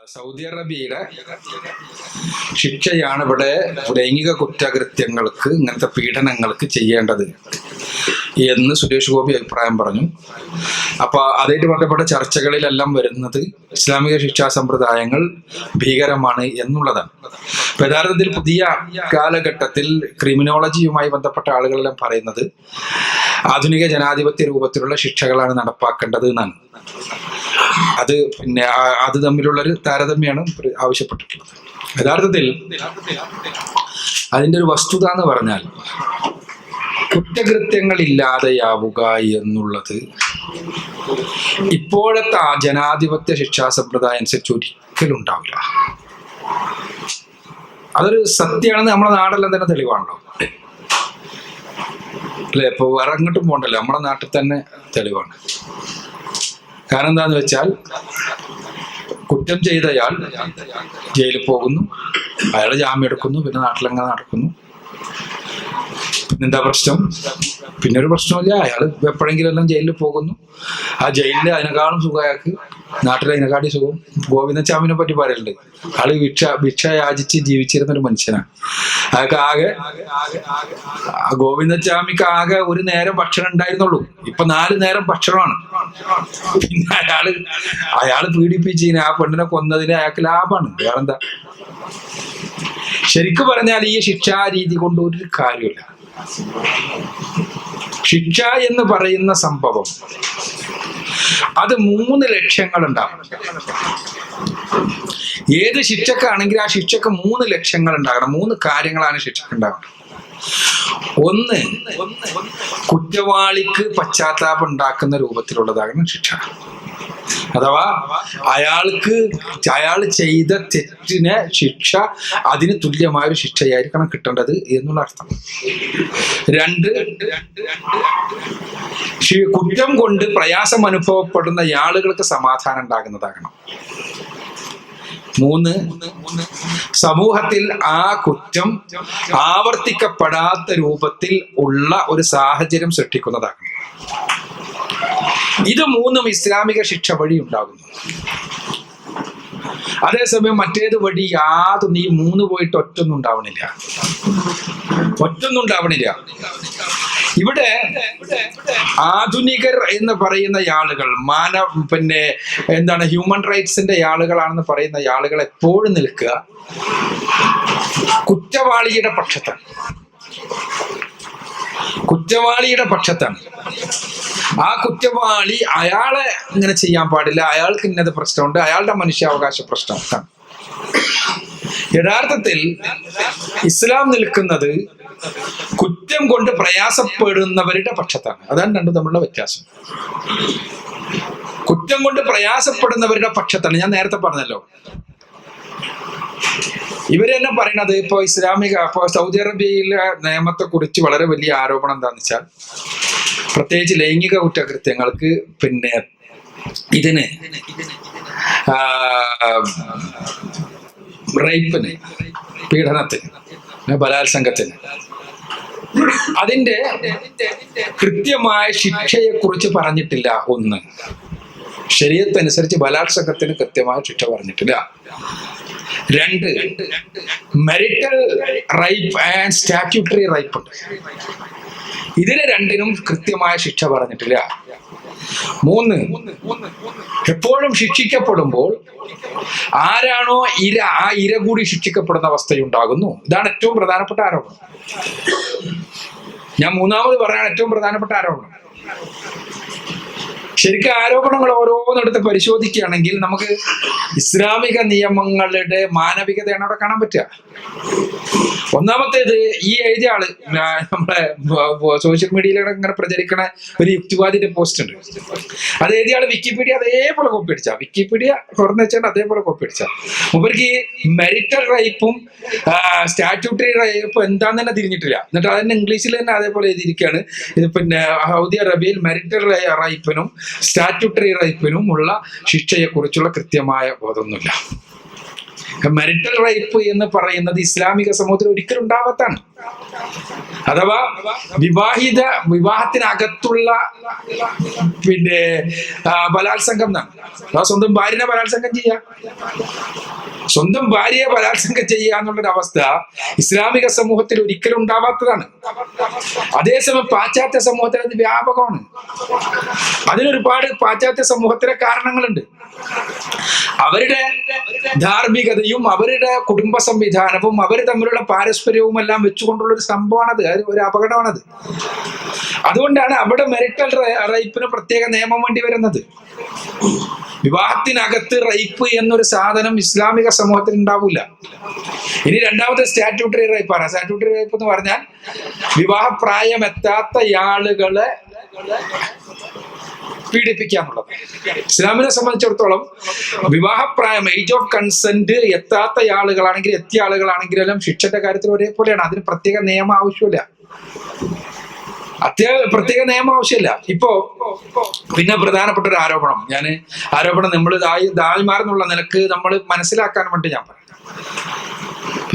Saudi അറേബ്യയിലെ ശിക്ഷയാണ് ഇവിടെ ലൈംഗിക കുറ്റകൃത്യങ്ങൾക്ക്, ഇങ്ങനത്തെ പീഡനങ്ങൾക്ക് ചെയ്യേണ്ടത് എന്ന് സുരേഷ് ഗോപി അഭിപ്രായം പറഞ്ഞു. അപ്പൊ അതായിട്ട് ബന്ധപ്പെട്ട ചർച്ചകളിലെല്ലാം വരുന്നത് ഇസ്ലാമിക ശിക്ഷാ സമ്പ്രദായങ്ങൾ ഭീകരമാണ് എന്നുള്ളതാണ്. യഥാർത്ഥത്തിൽ പുതിയ കാലഘട്ടത്തിൽ ക്രിമിനോളജിയുമായി ബന്ധപ്പെട്ട ആളുകളെല്ലാം പറയുന്നത് ആധുനിക ജനാധിപത്യ രൂപത്തിലുള്ള ശിക്ഷകളാണ് നടപ്പാക്കേണ്ടത് എന്നാണ്. അത് തമ്മിലുള്ളൊരു താരതമ്യമാണ് ആവശ്യപ്പെട്ടിട്ടുള്ളത്. യഥാർത്ഥത്തിൽ അതിൻ്റെ ഒരു വസ്തുത എന്ന് പറഞ്ഞാൽ കുറ്റകൃത്യങ്ങൾ ഇല്ലാതെയാവുക എന്നുള്ളത് ഇപ്പോഴത്തെ ആ ജനാധിപത്യ ശിക്ഷാ സമ്പ്രദായം അനുസരിച്ച് ഒരിക്കലും ഉണ്ടാവില്ല. അതൊരു സത്യമാണെന്ന് നമ്മുടെ നാടെല്ലാം തന്നെ തെളിവാണല്ലോ അല്ലെ. ഇപ്പൊ വേറെ അങ്ങോട്ടും പോകണ്ടല്ലോ, നമ്മുടെ നാട്ടിൽ തന്നെ തെളിവാണ്. കാരണം എന്താന്ന് വെച്ചാൽ കുറ്റം ചെയ്തയാൾ ജയിലിൽ പോകുന്നു, അയാൾ ജാമ്യം എടുക്കുന്നു, പിന്നെ നാട്ടിലങ്ങനെ നടക്കുന്നു. പിന്നെന്താ പ്രശ്നം? പിന്നെ ഒരു പ്രശ്നമില്ല, അയാൾ എപ്പോഴെങ്കിലും എല്ലാം ജയിലിൽ പോകുന്നു. ആ ജയിലിൽ അതിനെക്കാളും സുഖം അയാൾക്ക്, നാട്ടിൽ അതിനെക്കാട്ടി സുഖം. ഗോവിന്ദച്ചാമിനെ പറ്റി പറയലുണ്ട്, ആള് ഭിക്ഷ യാചിച്ച് ജീവിച്ചിരുന്ന ഒരു മനുഷ്യനാണ്. അയാൾക്ക് ആകെ ഗോവിന്ദച്ചാമിക്ക് ആകെ ഒരു നേരം ഭക്ഷണം ഉണ്ടായിരുന്നുള്ളൂ, ഇപ്പൊ 4 നേരം ഭക്ഷണമാണ്. പിന്നെ അയാള് പീഡിപ്പിച്ചതിന്, ആ പെണ്ണിനെ കൊന്നതിന് അയാൾക്ക് ലാഭമാണ്. വേറെന്താ? ശരിക്കും പറഞ്ഞാൽ ഈ ശിക്ഷാരീതി കൊണ്ട് ഒരു കാര്യമില്ല. ശിക്ഷ എന്ന് പറയുന്ന സംഭവം അത് 3 ലക്ഷ്യങ്ങൾ ഉണ്ടാകും. ഏത് ശിക്ഷക്കാണെങ്കിൽ ആ ശിക്ഷക്ക് 3 ലക്ഷ്യങ്ങൾ ഉണ്ടാകണം. 3 കാര്യങ്ങളാണ് ശിക്ഷക്ക് ഉണ്ടാകുന്നത്. ഒന്ന്, കുറ്റവാളിക്ക് പശ്ചാത്താപം ഉണ്ടാക്കുന്ന രൂപത്തിലുള്ളതാകണം ശിക്ഷ. അഥവാ അയാൾ ചെയ്ത തെറ്റിന് ശിക്ഷ അതിന് തുല്യമായ ഒരു ശിക്ഷയായിരിക്കണം കിട്ടേണ്ടത് എന്നുള്ള അർത്ഥം. 2, കുറ്റം കൊണ്ട് പ്രയാസം അനുഭവപ്പെടുന്ന ആളുകൾക്ക് സമാധാനം ഉണ്ടാകുന്നതാകണം. 3, സമൂഹത്തിൽ ആ കുറ്റം ആവർത്തിക്കപ്പെടാത്ത രൂപത്തിൽ ഉള്ള ഒരു സാഹചര്യം സൃഷ്ടിക്കുന്നതാകണം. ഇത് 3 ഇസ്ലാമിക ശിക്ഷ വഴി ഉണ്ടാകുന്നു. അതേസമയം മറ്റേത് വഴി യാതൊന്നും ഈ 3 പോയിട്ട് ഒറ്റൊന്നും ഉണ്ടാവണില്ല. ഇവിടെ ആധുനികർ എന്ന് പറയുന്ന ആളുകൾ, ഹ്യൂമൻ റൈറ്റ്സിന്റെ ആളുകളാണെന്ന് പറയുന്ന ആളുകൾ എപ്പോഴും നിൽക്കുക കുറ്റവാളിയുടെ പക്ഷത്താണ്. ആ കുറ്റവാളി അയാളെ ഇങ്ങനെ ചെയ്യാൻ പാടില്ല, അയാൾക്ക് ഇന്നത് പ്രശ്നമുണ്ട്, അയാളുടെ മനുഷ്യാവകാശ പ്രശ്നമാണ്. യഥാർത്ഥത്തിൽ ഇസ്ലാം നിൽക്കുന്നത് കുറ്റം കൊണ്ട് പ്രയാസപ്പെടുന്നവരുടെ പക്ഷത്താണ്. അതാണ് രണ്ടും തമ്മിലുള്ള വ്യത്യാസം. കുറ്റം കൊണ്ട് പ്രയാസപ്പെടുന്നവരുടെ പക്ഷത്താണ്. ഞാൻ നേരത്തെ പറഞ്ഞല്ലോ, ഇവര് തന്നെ പറയണത് ഇപ്പൊ സൗദി അറേബ്യയിലെ നിയമത്തെ കുറിച്ച് വളരെ വലിയ ആരോപണം എന്താന്ന് വെച്ചാൽ, പ്രത്യേകിച്ച് ലൈംഗിക കുറ്റകൃത്യങ്ങൾക്ക്, ഇതിന് റേപ്പിന്, പീഡനത്തിന്, ബലാത്സംഗത്തിന് അതിന്റെ കൃത്യമായ ശിക്ഷയെ കുറിച്ച് പറഞ്ഞിട്ടില്ല. 1, ശരീഅത്തനുസരിച്ച് ബലാത്സംഗത്തിന് കൃത്യമായ ശിക്ഷ പറഞ്ഞിട്ടില്ല. 2, marital ripe and statutory ripe ഉണ്ട്. ഇതിന് 2നും കൃത്യമായ ശിക്ഷ പറഞ്ഞിട്ടില്ല. 3, എപ്പോഴും ശിക്ഷിക്കപ്പെടുമ്പോൾ ആരാണോ ആ ഇര കൂടി ശിക്ഷിക്കപ്പെടുന്ന അവസ്ഥയുണ്ടാകുന്നു. ഇതാണ് ഏറ്റവും പ്രധാനപ്പെട്ട ആരോപണം. ഞാൻ 3ാമത് പറയാൻ ഏറ്റവും പ്രധാനപ്പെട്ട ആരോപണം. ശരിക്കും ആരോപണങ്ങൾ ഓരോന്നെടുത്ത് പരിശോധിക്കുകയാണെങ്കിൽ നമുക്ക് ഇസ്ലാമിക നിയമങ്ങളുടെ മാനവികതയാണ് അവിടെ കാണാൻ പറ്റുക. ഒന്നാമത്തേത്, ഈ എഴുതിയ ആള് നമ്മുടെ സോഷ്യൽ മീഡിയയിലൂടെ ഇങ്ങനെ പ്രചരിക്കണ ഒരു യുക്തിവാദിന്റെ പോസ്റ്റ് ഉണ്ട്. അത് എഴുതിയ ആള് വിക്കിപീഡിയ അതേപോലെ കോപ്പി അടിച്ച, വിക്കിപീഡിയ തുറന്നു വെച്ചാൽ അതേപോലെ കോപ്പി അടിച്ച. മുമ്പർക്ക് ഈ മെരിറ്റൽ റൈപ്പും സ്റ്റാറ്റ്യൂട്ടറി റൈപ്പും എന്താന്ന് തന്നെ തിരിഞ്ഞിട്ടില്ല. എന്നിട്ട് അതന്നെ ഇംഗ്ലീഷിൽ തന്നെ അതേപോലെ എഴുതിയിരിക്കുകയാണ്. ഇത് സൗദി അറേബ്യയിൽ മെരിറ്റൽ റൈപ്പിനും സ്റ്റാറ്റ്യൂട്ടറി റൈപ്പിനും ഉള്ള ശിക്ഷയെ കുറിച്ചുള്ള കൃത്യമായ ബോധമൊന്നുമില്ല. marital rape എന്ന് പറയുന്നത് ഇസ്ലാമിക സമൂഹത്തിൽ ഒരിക്കലും ഉണ്ടാവാത്താണ്. അഥവാ വിവാഹത്തിനകത്തുള്ള ബലാത്സംഗം എന്നാണ്. അഥവാ സ്വന്തം ഭാര്യനെ ബലാത്സംഗം ചെയ്യുക, സ്വന്തം ഭാര്യയെ ബലാത്സംഗം ചെയ്യുക എന്നുള്ളൊരു അവസ്ഥ ഇസ്ലാമിക സമൂഹത്തിൽ ഒരിക്കലും ഉണ്ടാവാത്തതാണ്. അതേസമയം പാശ്ചാത്യ സമൂഹത്തിൽ അത് വ്യാപകമാണ്. അതിനൊരുപാട് പാശ്ചാത്യ സമൂഹത്തിലെ കാരണങ്ങളുണ്ട്. അവരുടെ ധാർമ്മികതയും അവരുടെ കുടുംബ സംവിധാനവും അവർ തമ്മിലുള്ള പാരസ്പര്യവും എല്ലാം വെച്ചുകൊണ്ടുള്ള ഒരു സംഭവമാണത്, ഒരു അപകടമാണത്. അതുകൊണ്ടാണ് അവിടെ മെറിറ്റൽ റേപ്പിന് പ്രത്യേക നിയമം വേണ്ടി വരുന്നത്. വിവാഹത്തിനകത്ത് റേപ്പ് എന്നൊരു സാധനം ഇസ്ലാമിക സമൂഹത്തിൽ ഉണ്ടാവില്ല. ഇനി രണ്ടാമത്തെ സ്റ്റാറ്റ്യൂട്ടറി റേപ്പാണ്. സ്റ്റാറ്റ്യൂട്ടറി റേപ്പ് എന്ന് പറഞ്ഞാൽ വിവാഹപ്രായമെത്താത്ത ആളുകളെ പീഡിപ്പിക്കാന്നുള്ളത്. ഇസ്ലാമിനെ സംബന്ധിച്ചിടത്തോളം വിവാഹപ്രായം, ഏജ് ഓഫ് കൺസെന്റ് എത്താത്ത ആളുകളാണെങ്കിൽ എത്തിയ ആളുകളാണെങ്കിലും ശിക്ഷന്റെ കാര്യത്തിൽ ഒരേപോലെയാണ്. അതിന് പ്രത്യേക നിയമം ആവശ്യമില്ല, പ്രത്യേക നിയമം ആവശ്യമില്ല. ഇപ്പോ പിന്നെ പ്രധാനപ്പെട്ട ഒരു ആരോപണം, നമ്മൾ ദായിമാരെന്നുള്ള നിലക്ക് നമ്മൾ മനസ്സിലാക്കാൻ വേണ്ടി ഞാൻ പറയാം.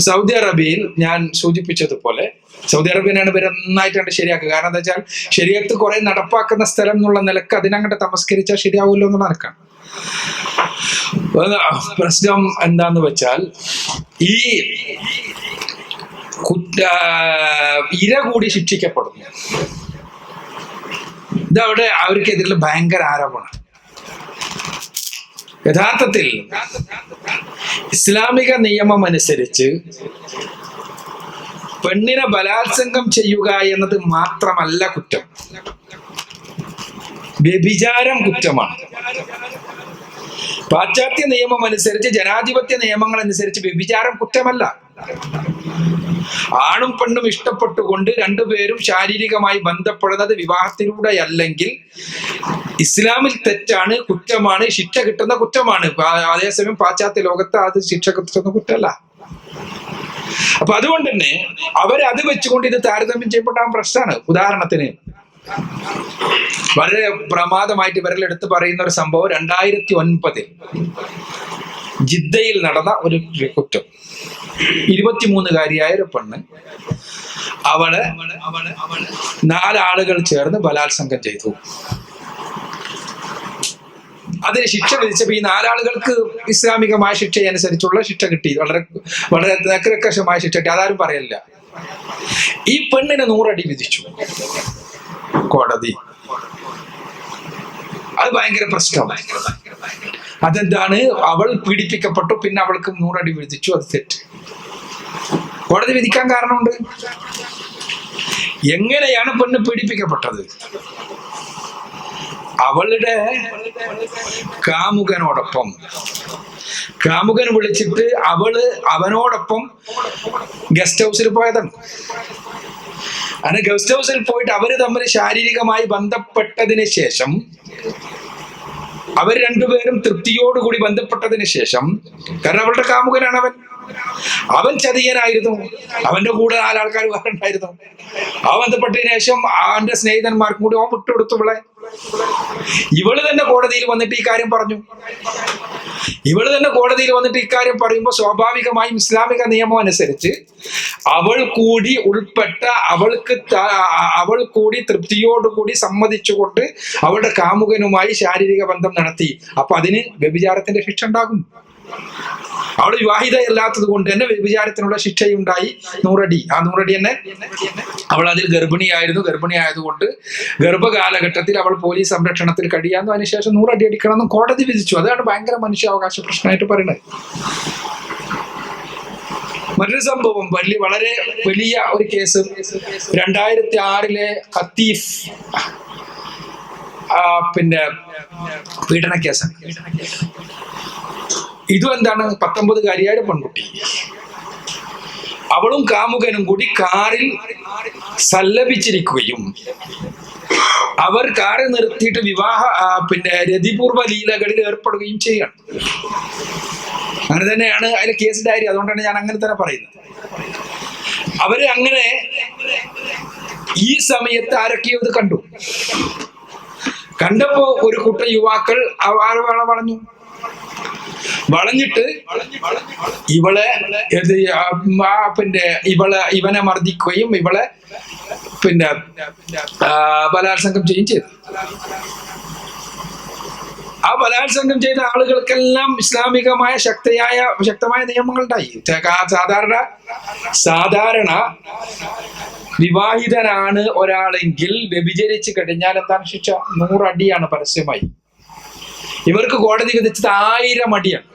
സൗദി അറേബ്യയിൽ ഞാൻ സൂചിപ്പിച്ചതുപോലെ സൗദി അറേബ്യനാണ് ഇവർ നന്നായിട്ട് ശരിയാക്കുക. കാരണം എന്താ വെച്ചാൽ ശരിയത്ത് കുറെ നടപ്പാക്കുന്ന സ്ഥലം എന്നുള്ള നിലക്ക് അതിനങ്ങോട്ട് തമസ്കരിച്ചാൽ ശരിയാവുമല്ലോ എന്നുള്ള നിലക്കാണ്. പ്രശ്നം എന്താന്ന് വെച്ചാൽ ഈ ഇര കൂടി ശിക്ഷിക്കപ്പെടുന്നു. ഇതവിടെ അവർക്കെതിരെ ഭയങ്കര ആരോപണം. യഥാർത്ഥത്തിൽ ഇസ്ലാമിക നിയമം അനുസരിച്ച് പെണ്ണിനെ ബലാത്സംഗം ചെയ്യുക എന്നത് മാത്രമല്ല കുറ്റം, വ്യഭിചാരം കുറ്റമാണ്. പാശ്ചാത്യ നിയമം അനുസരിച്ച്, ജനാധിപത്യ നിയമങ്ങൾ അനുസരിച്ച് വ്യഭിചാരം കുറ്റമല്ല. ആണും പെണ്ണും ഇഷ്ടപ്പെട്ടുകൊണ്ട് രണ്ടുപേരും ശാരീരികമായി ബന്ധപ്പെടുന്നത് വിവാഹത്തിലൂടെ അല്ലെങ്കിൽ ഇസ്ലാമിൽ തെറ്റാണ്, കുറ്റമാണ്, ശിക്ഷ കിട്ടുന്ന കുറ്റമാണ്. അതേസമയം പാശ്ചാത്യ ലോകത്ത് അത് ശിക്ഷ കിട്ടുന്ന കുറ്റമല്ല. അപ്പൊ അതുകൊണ്ട് തന്നെ അവരത് വെച്ചുകൊണ്ട് ഇത് താരതമ്യം ചെയ്യപ്പെട്ടാൻ പ്രശ്നമാണ്. ഉദാഹരണത്തിന് വളരെ പ്രമാദമായിട്ട് ഇവരിൽ എടുത്ത് പറയുന്ന ഒരു സംഭവം 2009 ജിദ്ദയിൽ നടന്ന ഒരു കുറ്റം. 23-കാരിയായ ഒരു പെണ്ണ്, അവളെ 4 ആളുകൾ ചേർന്ന് ബലാത്സംഗം ചെയ്തു. അതിന് ശിക്ഷ വിധിച്ചപ്പോ ഈ 4 ആളുകൾക്ക് ഇസ്ലാമികമായ ശിക്ഷ അനുസരിച്ചുള്ള ശിക്ഷ കിട്ടി. വളരെ കർക്കശമായ ശിക്ഷ കിട്ടി. അതാരും പറയില്ല. ഈ പെണ്ണിന് 100 അടി വിധിച്ചു കോടതി. അത് ഭയങ്കര പ്രശ്നമാണ്. അതെന്താണ്? അവൾ പീഡിപ്പിക്കപ്പെട്ടു, പിന്നെ അവൾക്ക് 100 അടി വിധിച്ചു, അത് തെറ്റ്. കോടതി വിധിക്കാൻ കാരണമുണ്ട്. എങ്ങനെയാണ് പെണ്ണ് പീഡിപ്പിക്കപ്പെട്ടത്? അവളുടെ കാമുകൻ വിളിച്ചിട്ട് അവനോടൊപ്പം ഗസ്റ്റ് ഹൗസിൽ പോയതാണ്. അങ്ങനെ ഗസ്റ്റ് ഹൗസിൽ പോയിട്ട് അവര് തമ്മിൽ ശാരീരികമായി ബന്ധപ്പെട്ടതിന് ശേഷം, അവർ രണ്ടുപേരും തൃപ്തിയോടുകൂടി ബന്ധപ്പെട്ടതിന് ശേഷം, കാരണം അവളുടെ കാമുകനാണ് അവൻ ചതിയനായിരുന്നു, അവന്റെ കൂടെ 4 ആൾക്കാർ വേറെ ഉണ്ടായിരുന്നു. അവൻ ബന്ധപ്പെട്ടതിന് ശേഷം അവന്റെ സ്നേഹിതന്മാർക്കും കൂടി അവൻ വിട്ടുകൊടുത്തു. ഇവള് തന്നെ കോടതിയിൽ വന്നിട്ട് ഈ കാര്യം പറഞ്ഞു. പറയുമ്പോൾ സ്വാഭാവികമായും ഇസ്ലാമിക നിയമം അനുസരിച്ച് അവൾ കൂടി ഉൾപ്പെട്ട, അവൾ കൂടി തൃപ്തിയോടുകൂടി സമ്മതിച്ചുകൊണ്ട് അവളുടെ കാമുകനുമായി ശാരീരിക ബന്ധം നടത്തി. അപ്പൊ അതിന് വ്യഭിചാരത്തിന്റെ ശിക്ഷ ഉണ്ടാകും. അവൾ വിവാഹിതയല്ലാത്തത് കൊണ്ട് തന്നെ വ്യഭിചാരത്തിനുള്ള ശിക്ഷയുണ്ടായി 100 അടി. ആ 100 അടി തന്നെ അവൾ അതിൽ ഗർഭിണിയായതുകൊണ്ട് ഗർഭകാലഘട്ടത്തിൽ അവൾ പോലീസ് സംരക്ഷണത്തിൽ കഴിയാന്നു. അതിനുശേഷം 100 അടി അടിക്കണമെന്നും കോടതി വിധിച്ചു. അതാണ് ഭയങ്കര മനുഷ്യാവകാശ പ്രശ്നമായിട്ട് പറയുന്നത്. മറ്റൊരു സംഭവം, വളരെ വലിയ ഒരു കേസ് 2006 ഖത്തീഫ് പീഡന കേസാണ്. ഇതും എന്താണ്? 19-കാരിയായ പെൺകുട്ടി, അവളും കാമുകനും കൂടി കാറിൽ സല്ലപിച്ചിരിക്കുകയും അവർ കാറിൽ നിർത്തിയിട്ട് രതിപൂർവ്വ ലീലകളിൽ ഏർപ്പെടുകയും ചെയ്യണം. അങ്ങനെ തന്നെയാണ് അതിലെ കേസ് ഡയറി. അതുകൊണ്ടാണ് ഞാൻ അങ്ങനെ തന്നെ പറയുന്നത്. അവര് അങ്ങനെ ഈ സമയത്ത് ആരൊക്കെയോ ഇത് കണ്ടപ്പോ ഒരു കൂട്ടം യുവാക്കൾ വളഞ്ഞു. വളഞ്ഞിട്ട് ഇവളെ ഇവനെ മർദ്ദിക്കുകയും ഇവളെ ബലാത്സംഗം ചെയ്യുകയും ചെയ്തു. ആ ബലാത്സംഗം ചെയ്ത ആളുകൾക്കെല്ലാം ഇസ്ലാമികമായ ശക്തമായ നിയമങ്ങളുണ്ടായി. സാധാരണ വിവാഹിതനാണ് ഒരാളെങ്കിൽ വ്യഭിചരിച്ചു കഴിഞ്ഞാൽ എന്താണ് ശിക്ഷ? 100 അടിയാണ് പരസ്യമായി. ഇവർക്ക് കോടതി വിധിച്ചത് 1000 അടിയാണ്.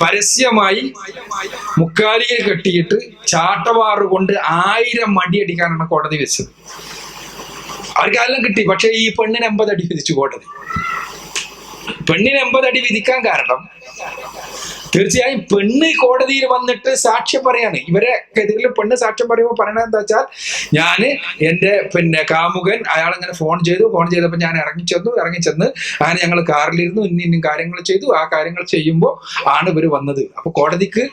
പരസ്യമായി മുക്കാലിയെ കെട്ടിയിട്ട് ചാട്ടവാറ് കൊണ്ട് 1000 അടി അടിക്കാനാണ് കോടതി വെച്ചത്. അവർക്കെല്ലാം കിട്ടി. പക്ഷെ ഈ പെണ്ണിന് 80 അടി വിധിച്ചു കോടതി. പെണ്ണിന് 80 അടി വിധിക്കാൻ കാരണം തീർച്ചയായും പെണ്ണ് കോടതിയിൽ വന്നിട്ട് സാക്ഷ്യം പറയാണ്. ഇവരെ എതിരിൽ പെണ്ണ് സാക്ഷ്യം പറയുമ്പോൾ പറയണത് എന്താ വെച്ചാൽ, ഞാന് എന്റെ കാമുകൻ അയാളിങ്ങനെ ഫോൺ ചെയ്തപ്പോൾ ഞാൻ ഇറങ്ങിച്ചെന്ന് അങ്ങനെ ഞങ്ങൾ കാറിലിരുന്നു, ഇന്നും കാര്യങ്ങൾ ചെയ്തു. ആ കാര്യങ്ങൾ ചെയ്യുമ്പോൾ ആണ് ഇവർ വന്നത്. അപ്പൊ കോടതിക്ക്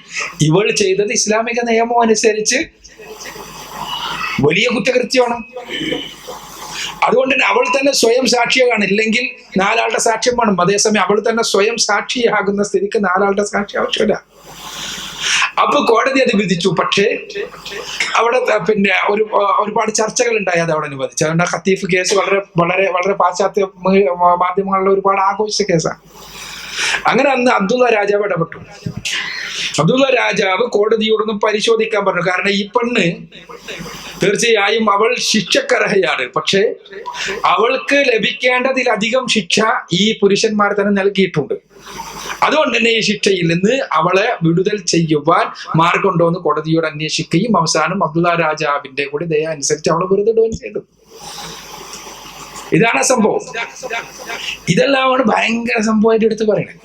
ഇവൾ ചെയ്തത് ഇസ്ലാമിക നിയമം അനുസരിച്ച് വലിയ കുറ്റകൃത്യമാണ്. അതുകൊണ്ട് തന്നെ അവൾ തന്നെ സ്വയം സാക്ഷിയാണ്. ഇല്ലെങ്കിൽ 4 ആളുടെ സാക്ഷ്യം വേണം. അതേസമയം അവൾ തന്നെ സ്വയം സാക്ഷിയാകുന്ന സ്ഥിതിക്ക് 4 ആളുടെ സാക്ഷി ആവശ്യമില്ല. അപ്പൊ കോടതി അത് വിധിച്ചു. പക്ഷേ അവിടെ ഒരുപാട് ചർച്ചകൾ ഉണ്ടായി. അത് അവിടെ അനുവദിച്ചു. അതുകൊണ്ട് ഖത്തീഫ് കേസ് വളരെ വളരെ വളരെ പാശ്ചാത്യ മാധ്യമങ്ങളിലെ ഒരുപാട് ആഘോഷിച്ച കേസാണ്. അങ്ങനെ അന്ന് അബ്ദുള്ള രാജാവ് ഇടപെട്ടു. അബ്ദുള്ള രാജാവ് കോടതിയോടൊന്നും പരിശോധിക്കാൻ പറഞ്ഞു. കാരണം ഈ പെണ്ണ് തീർച്ചയായും അവൾ ശിക്ഷക്കർഹയാണ്. പക്ഷെ അവൾക്ക് ലഭിക്കേണ്ടതിലധികം ശിക്ഷ ഈ പുരുഷന്മാർ തന്നെ നൽകിയിട്ടുണ്ട്. അതുകൊണ്ട് തന്നെ ഈ ശിക്ഷയിൽ നിന്ന് അവളെ വിടുതൽ ചെയ്യുവാൻ മാർഗമുണ്ടോ എന്ന് കോടതിയോട് അന്വേഷിക്കുകയും അവസാനം അബ്ദുള്ള രാജാവിന്റെ കൂടി ദയ അനുസരിച്ച് അവളെ വെറുതെ ഇടുകയും ചെയ്തു. ഇതാണ് സംഭവം. ഇതെല്ലാമാണ് ഭയങ്കര സംഭവമായിട്ട് എടുത്ത് പറയുന്നത്.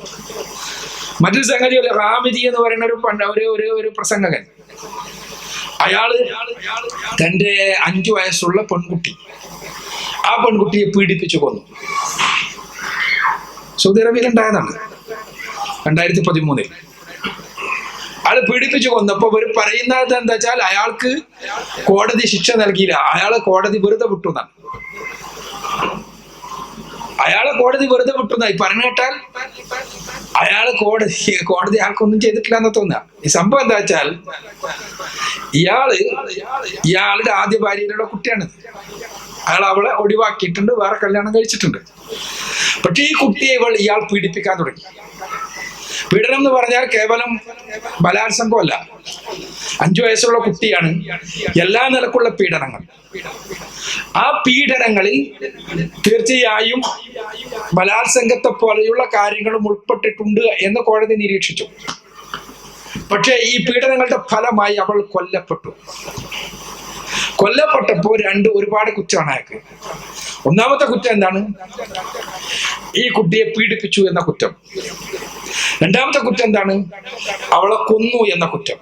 മറ്റൊരു സംഗതി ഹാമിദി എന്ന് പറയുന്ന ഒരു പ്രസംഗകൻ, അയാള് തന്റെ 5 വയസ്സുള്ള പെൺകുട്ടി, ആ പെൺകുട്ടിയെ പീഡിപ്പിച്ചു കൊന്നു. സൗദി അറേബ്യയിൽ ഉണ്ടായതാണ് 2013. അയാൾ പീഡിപ്പിച്ചു കൊന്നപ്പോ ഇവർ പറയുന്നത് എന്താ വെച്ചാൽ, അയാൾക്ക് കോടതി ശിക്ഷ നൽകിയില്ല, അയാളെ കോടതി വെറുതെ വിട്ടുന്നാണ്. അയാളെ കോടതി വെറുതെ വിട്ടുന്നായി പറഞ്ഞു കേട്ടാൽ അയാള് കോടതി ആൾക്കൊന്നും ചെയ്തിട്ടില്ല എന്ന് തോന്നുക. ഈ സംഭവം എന്താ വെച്ചാൽ, ഇയാളുടെ ആദ്യ ഭാര്യയുടെ കുട്ടിയാണ്. അയാൾ അവളെ ഒഴിവാക്കിയിട്ടുണ്ട്, വേറെ കല്യാണം കഴിച്ചിട്ടുണ്ട്. പക്ഷെ ഈ കുട്ടിയെ ഇയാൾ പീഡിപ്പിക്കാൻ തുടങ്ങി. പീഡനം എന്ന് പറഞ്ഞാൽ കേവലം ബലാത്സംഗമല്ല, 5 വയസ്സുള്ള കുട്ടിയാണ്. എല്ലാ നിലക്കുള്ള പീഡനങ്ങൾ. ആ പീഡനങ്ങളിൽ തീർച്ചയായും ബലാത്സംഗത്തെ പോലെയുള്ള കാര്യങ്ങളും ഉൾപ്പെട്ടിട്ടുണ്ട് എന്ന് കോടതി നിരീക്ഷിച്ചു. പക്ഷേ ഈ പീഡനങ്ങളുടെ ഫലമായി അവൾ കൊല്ലപ്പെട്ടപ്പോൾ ഒരുപാട് കുറ്റമാണ് അയാൾക്ക്. ഒന്നാമത്തെ കുറ്റം എന്താണ്? ഈ കുട്ടിയെ പീഡിപ്പിച്ചു എന്ന കുറ്റം. രണ്ടാമത്തെ കുറ്റം എന്താണ്? അവളെ കൊന്നു എന്ന കുറ്റം.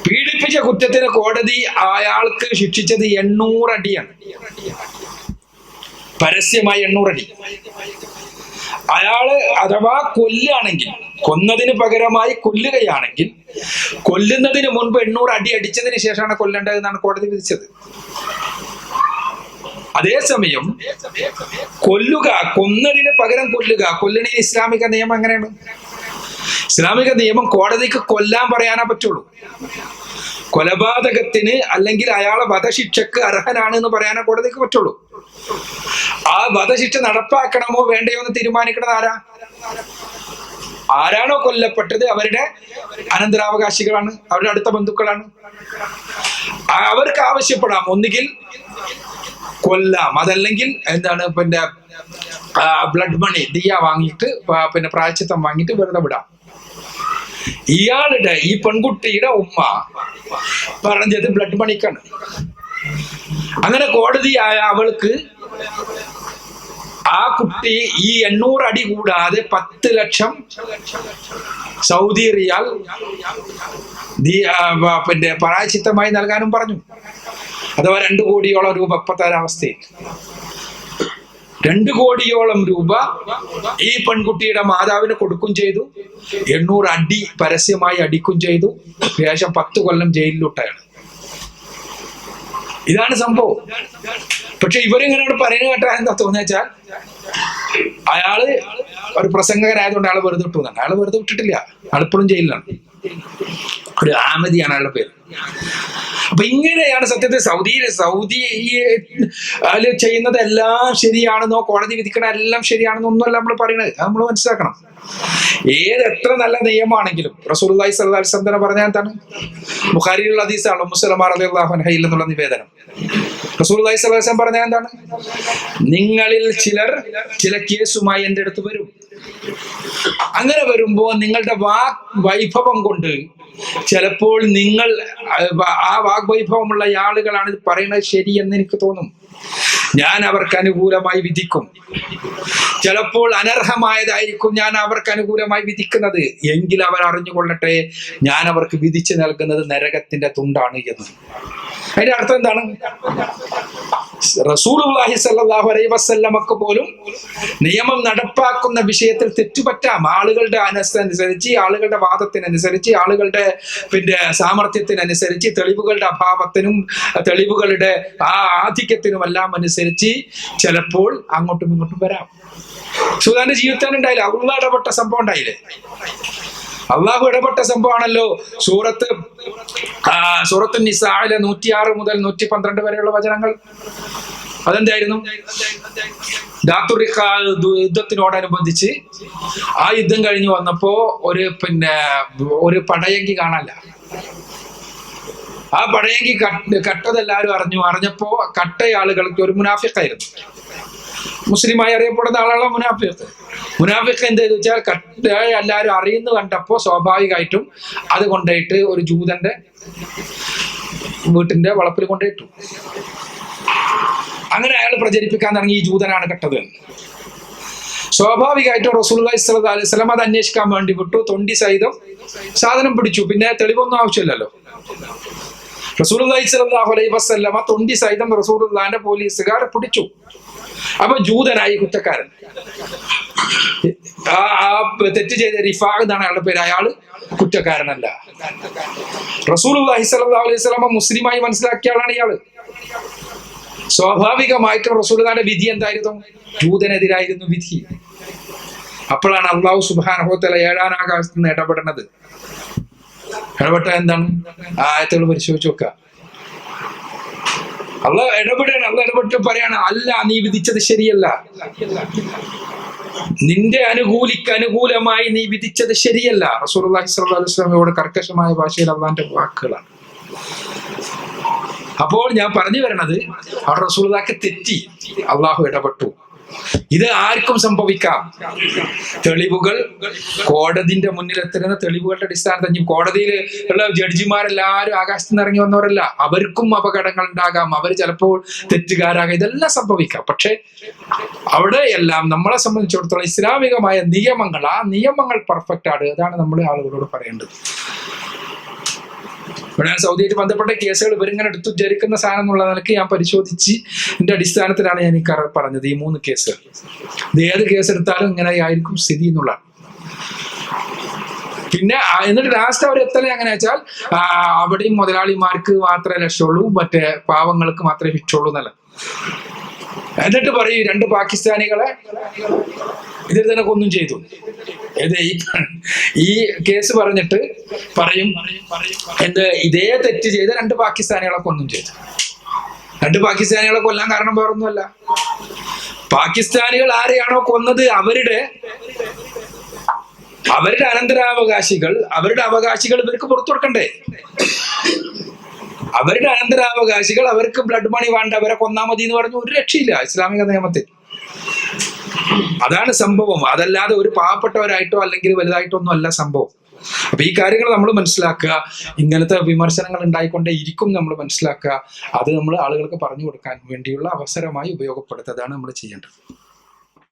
പീഡിപ്പിച്ച കുറ്റത്തിന് കോടതി അയാൾക്ക് ശിക്ഷിച്ചത് 800 അടിയാണ്. പരസ്യമായി 800 അടി. അയാള് അഥവാ കൊല്ലുകയാണെങ്കിൽ, കൊന്നതിന് പകരമായി കൊല്ലുകയാണെങ്കിൽ, കൊല്ലുന്നതിന് മുൻപ് 800 അടി അടിച്ചതിന് ശേഷമാണ് കൊല്ലേണ്ടതെന്നാണ് കോടതി വിധിച്ചത്. അതേസമയം കൊന്നതിന് പകരം കൊല്ലുന്ന ഇസ്ലാമിക നിയമം എങ്ങനെയാണ്? ഇസ്ലാമിക നിയമം കോടതിക്ക് കൊല്ലാൻ പറയാനേ പറ്റുള്ളൂ. കൊലപാതകത്തിന് അല്ലെങ്കിൽ അയാളെ വധശിക്ഷക്ക് അർഹനാണ് എന്ന് പറയാനേ കോടതിക്ക് പറ്റുള്ളൂ. ആ വധശിക്ഷ നടപ്പാക്കണമോ വേണ്ടയോ എന്ന് തീരുമാനിക്കണത് ആരാണോ കൊല്ലപ്പെട്ടത് അവരുടെ അനന്തരാവകാശികളാണ്, അവരുടെ അടുത്ത ബന്ധുക്കളാണ്. അവർക്ക് ആവശ്യപ്പെടാം, ഒന്നുകിൽ കൊല്ലാം, അതല്ലെങ്കിൽ ബ്ലഡ് മണി ദിയ വാങ്ങിയിട്ട് പ്രായശ്ചിത്തം വാങ്ങിയിട്ട് വെറുതെ വിടാം. ഈ പെൺകുട്ടിയുടെ ഉമ്മ പറഞ്ഞത് ബ്ലഡ് മണിക്കാണ്. അങ്ങനെ കോടതി അവൾക്ക് ആ കുട്ടി ഈ 800 അടി കൂടാതെ 10 ലക്ഷം സൗദി റിയാൽ പ്രായശ്ചിത്തമായി നൽകാനും പറഞ്ഞു. അഥവാ 2 കോടിയോളം രൂപ ഇപ്പത്തരാവസ്ഥയിൽ 2 കോടിയോളം രൂപ ഈ പെൺകുട്ടിയുടെ മാതാവിന് കൊടുക്കും ചെയ്തു. 800 അടി പരസ്യമായി അടിക്കും ചെയ്തു. ശേഷം 10 കൊല്ലം ജയിലിലോട്ടാണ്. ഇതാണ് സംഭവം. പക്ഷെ ഇവരിങ്ങനെയാണ് പറയുന്നത് കേട്ടാൽ എന്താ തോന്നുക വെച്ചാൽ, ഒരു പ്രസംഗകനായതുകൊണ്ട് ആള് വെറുതെ വിട്ടു എന്നാണ്. അയാൾ വെറുതെ വിട്ടിട്ടില്ല, ആളിപ്പോഴും ജയിലിലാണ്. ഒരു ആമദിയാണ് അയാളുടെ പേര്. അപ്പൊ ഇങ്ങനെയാണ് സത്യത്തിൽ സൗദി ചെയ്യുന്നത് എല്ലാം ശരിയാണെന്നോ കോടതി വിധിക്കണ എല്ലാം ശരിയാണെന്നോ ഒന്നുമല്ല നമ്മൾ പറയണത്. അത് നമ്മൾ മനസ്സിലാക്കണം. എത്ര നല്ല നിയമമാണെങ്കിലും റസൂലുള്ളാഹി സ്വല്ലല്ലാഹു അലൈഹി വസല്ലം പറഞ്ഞാൽ എന്താണ്? ബുഖാരിയിലുള്ള ഹദീസാണ് ഉമ്മു സലമ റളിയല്ലാഹു അൻഹ എന്നുള്ള നിവേദനം. റസൂലുള്ളാഹി സ്വല്ലല്ലാഹു അലൈഹി വസല്ലം പറഞ്ഞാൽ എന്താണ്? നിങ്ങളിൽ ചിലർ ചില കേസുമായി എൻ്റെ അടുത്ത് വരും. അങ്ങനെ വരുമ്പോ നിങ്ങളുടെ വൈഭവം കൊണ്ട് ചിലപ്പോൾ നിങ്ങൾ ആ വാഗ്വൈഭവമുള്ള ആളുകളാണ് ഇത് പറയുന്നത് ശരിയെന്ന് എനിക്ക് തോന്നും. ഞാൻ അവർക്ക് അനുകൂലമായി വിധിക്കും. ചിലപ്പോൾ അനർഹമായതായിരിക്കും ഞാൻ അവർക്ക് അനുകൂലമായി വിധിക്കുന്നത്. എങ്കിൽ അവർ അറിഞ്ഞുകൊള്ളട്ടെ, ഞാൻ അവർക്ക് വിധിച്ചു നൽകുന്നത് നരകത്തിന്റെ തുണ്ടാണ് എന്ന്. അതിന്റെ അർത്ഥം എന്താണ്? റസൂലുള്ളാഹി സ്വല്ലല്ലാഹു അലൈഹി വസല്ലമക്ക് പോലും നിയമം നടപ്പാക്കുന്ന വിഷയത്തിൽ തെറ്റുപറ്റാം. ആളുകളുടെ അനുസരിച്ച്, ആളുകളുടെ വാദത്തിനനുസരിച്ച്, ആളുകളുടെ സാമർത്ഥ്യത്തിനനുസരിച്ച്, തെളിവുകളുടെ അഭാവത്തിനും തെളിവുകളുടെ ആധിക്യത്തിനും എല്ലാം അനുസരിച്ച് ചിലപ്പോൾ അങ്ങോട്ടും ഇങ്ങോട്ടും വരാം. സുൽത്താന്റെ ജീവിതത്തിൽ ഉണ്ടായില്ല, അള്ളാഹ് ഇടപെട്ട സംഭവം ഉണ്ടായില്ലേ? അള്ളാഹു ഇടപെട്ട സംഭവമാണല്ലോ സൂറത്തുൻ നിസായിലെ 106 മുതൽ 112 വരെയുള്ള വചനങ്ങൾ. അതെന്തായിരുന്നു? ദാത്തുർ റിഖാഅ് യുദ്ധത്തിനോടനുബന്ധിച്ച് ആ യുദ്ധം കഴിഞ്ഞു വന്നപ്പോ ഒരു പടയങ്കി കാണാനില്ല. ആ പടയങ്കി കട്ടതെല്ലാരും അറിഞ്ഞപ്പോ കട്ടയാളുകൾക്ക് ഒരു മുനാഫിഖായിരുന്നു, മുസ്ലിമായി അറിയപ്പെടുന്ന ആളാണ് മുനാഫിഖ്. എന്ത് ചെയ്തു വെച്ചാൽ കട്ടയായി എല്ലാവരും അറിയുന്നു കണ്ടപ്പോ സ്വാഭാവികമായിട്ടും അത് കൊണ്ടുപോയിട്ട് ഒരു ജൂതന്റെ വീട്ടിന്റെ വളപ്പിൽ കൊണ്ടുപോയിട്ടു. അങ്ങനെ അയാൾ പ്രചരിപ്പിക്കാൻ തുടങ്ങി ഈ ജൂതനാണ് കട്ടത്. സ്വാഭാവികമായിട്ടും റസൂലുള്ളാഹി സ്വല്ലല്ലാഹു അലൈഹി വസല്ലം അത് അന്വേഷിക്കാൻ വേണ്ടി വിട്ടു. തൊണ്ടി സഹിതം സാധനം പിടിച്ചു. പിന്നെ തെളിവൊന്നും ആവശ്യമില്ലല്ലോ. റസൂലുള്ളാഹി സ്വല്ലല്ലാഹു അലൈഹി വസല്ലം തൊണ്ടി സഹിതം റസൂലുള്ളാഹിന്റെ പോലീസുകാരെ പിടിച്ചു. അപ്പൊ ജൂതനായി കുറ്റക്കാരൻ. തെറ്റ് ചെയ്ത റിഫാ എന്നാണ് അയാളുടെ പേര്. അയാള് കുറ്റക്കാരനല്ല. റസൂലുള്ളാഹി സ്വല്ലല്ലാഹു അലൈഹി വസല്ലം മുസ്ലിമായി മനസ്സിലാക്കിയ ആളാണ് ഇയാള്. സ്വാഭാവികമായിട്ടും റസൂലുള്ളാഹിന്റെ വിധി എന്തായിരുന്നു? ജൂതനെതിരായിരുന്നു വിധി. അപ്പോഴാണ് അല്ലാഹു സുബ്ഹാനഹു വ തആല 7-ാം ആകാശത്ത് നിന്ന് ഇടപെടുന്നത്. ഇടപെട്ട എന്താണ്? ആയത്തുകൾ പരിശോധിച്ച് നോക്കുക. അള്ളാഹ് ഇടപെട്ട് പറയാണ്, അല്ല നീ വിധിച്ചത് ശരിയല്ല, നിന്റെ അനുകൂലമായി നീ വിധിച്ചത് ശരിയല്ല. റസൂലുള്ളാഹി സ്വല്ലല്ലാഹു അലൈഹി വസല്ലമയോട് കർക്കശമായ ഭാഷയിൽ അള്ളാന്റെ വാക്കുകളാണ്. അപ്പോൾ ഞാൻ പറഞ്ഞു വരണത്, അവിടെ റസൂലുള്ളാഹിക്ക് തെറ്റി, അള്ളാഹു ഇടപെട്ടു. ഇത് ആർക്കും സംഭവിക്കാം. തെളിവുകൾ കോടതിന്റെ മുന്നിലെത്തുന്ന തെളിവുകളുടെ അടിസ്ഥാനത്തിൽ കോടതിയിൽ ഉള്ള ജഡ്ജിമാരെല്ലാവരും ആകാശത്ത് നിന്ന് ഇറങ്ങി വന്നവരല്ല. അവർക്കും അപകടങ്ങൾ ഉണ്ടാകാം, അവർ ചിലപ്പോൾ തെറ്റുകാരാകാം, ഇതെല്ലാം സംഭവിക്കാം. പക്ഷെ അവിടെ എല്ലാം നമ്മളെ സംബന്ധിച്ചിടത്തോളം ഇസ്ലാമികമായ നിയമങ്ങൾ, ആ നിയമങ്ങൾ പെർഫെക്റ്റ് ആണ്. അതാണ് നമ്മൾ ആളുകളോട് പറയേണ്ടത്. ഇവിടെ ഞാൻ സൗദിയായിട്ട് ബന്ധപ്പെട്ട കേസുകൾ ഇവരിങ്ങനെ എടുത്തു ധരിക്കുന്ന സാധനം എന്നുള്ള നിലയ്ക്ക് ഞാൻ പരിശോധിച്ച് എന്റെ അടിസ്ഥാനത്തിലാണ് ഞാൻ ഈ പറഞ്ഞത്. ഈ 3 കേസുകൾ, ഇത് ഏത് കേസെടുത്താലും ഇങ്ങനെ ആയിരിക്കും സ്ഥിതി എന്നുള്ളതാണ്. പിന്നെ എന്നിട്ട് ലാസ്റ്റ് അവർ എത്തലേ എങ്ങനെ വെച്ചാൽ അവിടെയും മുതലാളിമാർക്ക് മാത്രമേ രക്ഷയുള്ളൂ, മറ്റേ പാവങ്ങൾക്ക് മാത്രമേ ശിക്ഷയുള്ളൂ എന്നല്ല. എന്നിട്ട് പറയും 2 പാകിസ്ഥാനികളെ ഇതിൽ തന്നെ കൊന്നും ചെയ്തു. ഈ കേസ് പറഞ്ഞിട്ട് പറയും ഇതേ തെറ്റ് ചെയ്ത് 2 പാകിസ്ഥാനികളെ കൊന്നും ചെയ്തു. 2 പാകിസ്ഥാനികളെ കൊല്ലാൻ കാരണം വേറൊന്നുമല്ല, പാകിസ്ഥാനികൾ ആരെയാണോ കൊന്നത് അവരുടെ അനന്തരാവകാശികൾ, അവരുടെ അവകാശികൾ ഇവർക്ക് പുറത്തു കൊടുക്കണ്ടേ? അവരുടെ അനന്തരാവകാശികൾ അവർക്ക് ബ്ലഡ് മണി വേണ്ട, അവരെ കൊന്നാ മതി എന്ന് പറഞ്ഞു ഒരു രക്ഷയില്ല ഇസ്ലാമിക നിയമത്തിൽ. അതാണ് സംഭവം. അതല്ലാതെ ഒരു പാവപ്പെട്ടവരായിട്ടോ അല്ലെങ്കിൽ വലുതായിട്ടോ ഒന്നും അല്ല സംഭവം. അപ്പൊ ഈ കാര്യങ്ങൾ നമ്മൾ മനസ്സിലാക്കുക. ഇങ്ങനത്തെ വിമർശനങ്ങൾ ഉണ്ടായിക്കൊണ്ടേ ഇരിക്കും നമ്മൾ മനസ്സിലാക്കുക. അത് നമ്മൾ ആളുകൾക്ക് പറഞ്ഞു കൊടുക്കാൻ വേണ്ടിയുള്ള അവസരമായി ഉപയോഗപ്പെടുത്തുക. അതാണ് നമ്മൾ ചെയ്യേണ്ടത്.